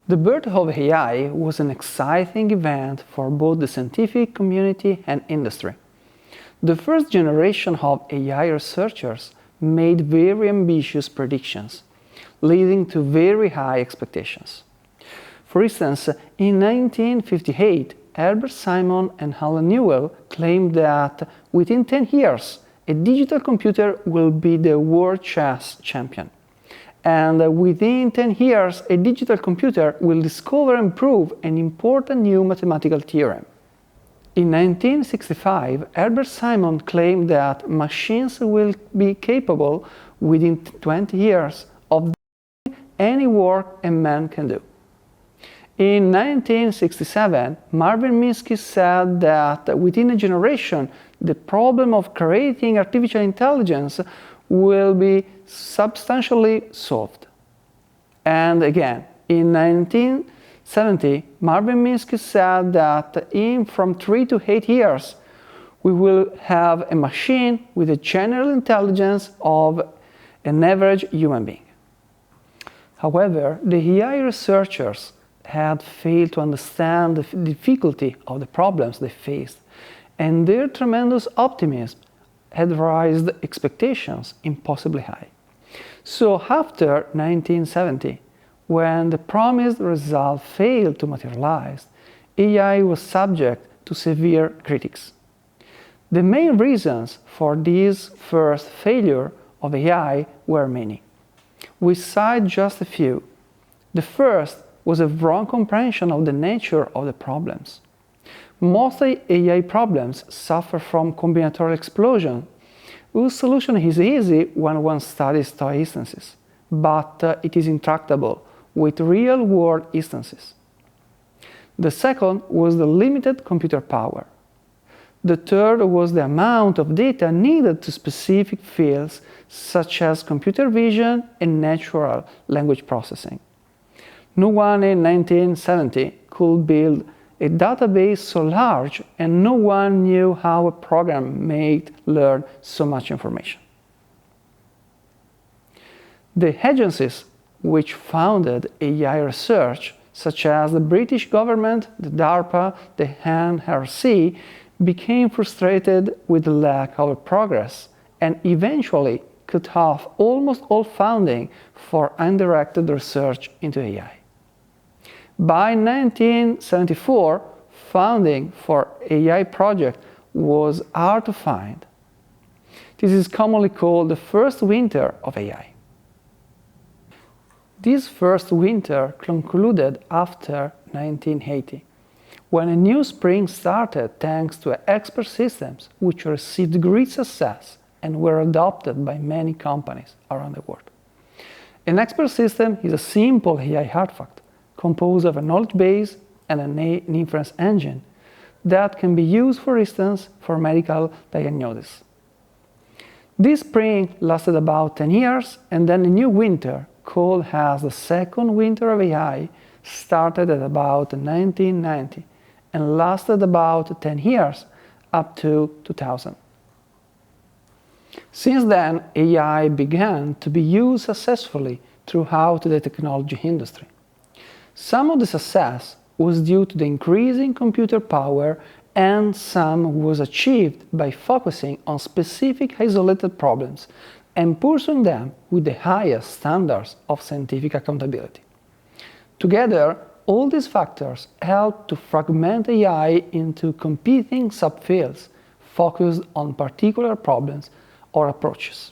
The birth of AI was an exciting event for both the scientific community and industry. The first generation of AI researchers made very ambitious predictions, leading to very high expectations. For instance, in 1958, Herbert Simon and Alan Newell claimed that within 10 years, a digital computer will be the world chess champion. And within 10 years, a digital computer will discover and prove an important new mathematical theorem. In 1965, Herbert Simon claimed that machines will be capable within 20 years of doing any work a man can do. In 1967, Marvin Minsky said that within a generation, the problem of creating artificial intelligence will be substantially solved. And again, in 1970, Marvin Minsky said that from 3 to 8 years, we will have a machine with the general intelligence of an average human being. However, the AI researchers had failed to understand the difficulty of the problems they faced, and their tremendous optimism had raised expectations impossibly high. So after 1970, when the promised result failed to materialize, AI was subject to severe critics. The main reasons for this first failure of AI were many. We cite just a few. The first was a wrong comprehension of the nature of the problems. Most AI problems suffer from combinatorial explosion, whose solution is easy when one studies toy instances, but it is intractable with real-world instances. The second was the limited computer power. The third was the amount of data needed to specific fields such as computer vision and natural language processing. No one in 1970 could build a database so large, and no one knew how a program might learn so much information. The agencies which funded AI research, such as the British government, the DARPA, the NRC, became frustrated with the lack of progress and eventually cut off almost all funding for undirected research into AI. By 1974, funding for AI project was hard to find. This is commonly called the first winter of AI. This first winter concluded after 1980, when a new spring started thanks to expert systems which received great success and were adopted by many companies around the world. An expert system is a simple AI artifact composed of a knowledge base and an inference engine that can be used, for instance, for medical diagnosis. This spring lasted about 10 years, and then a new winter, called as the second winter of AI, started at about 1990 and lasted about 10 years, up to 2000. Since then, AI began to be used successfully throughout the technology industry. Some of the success was due to the increasing computer power, and some was achieved by focusing on specific isolated problems and pursuing them with the highest standards of scientific accountability. Together, all these factors help to fragment AI into competing subfields focused on particular problems or approaches.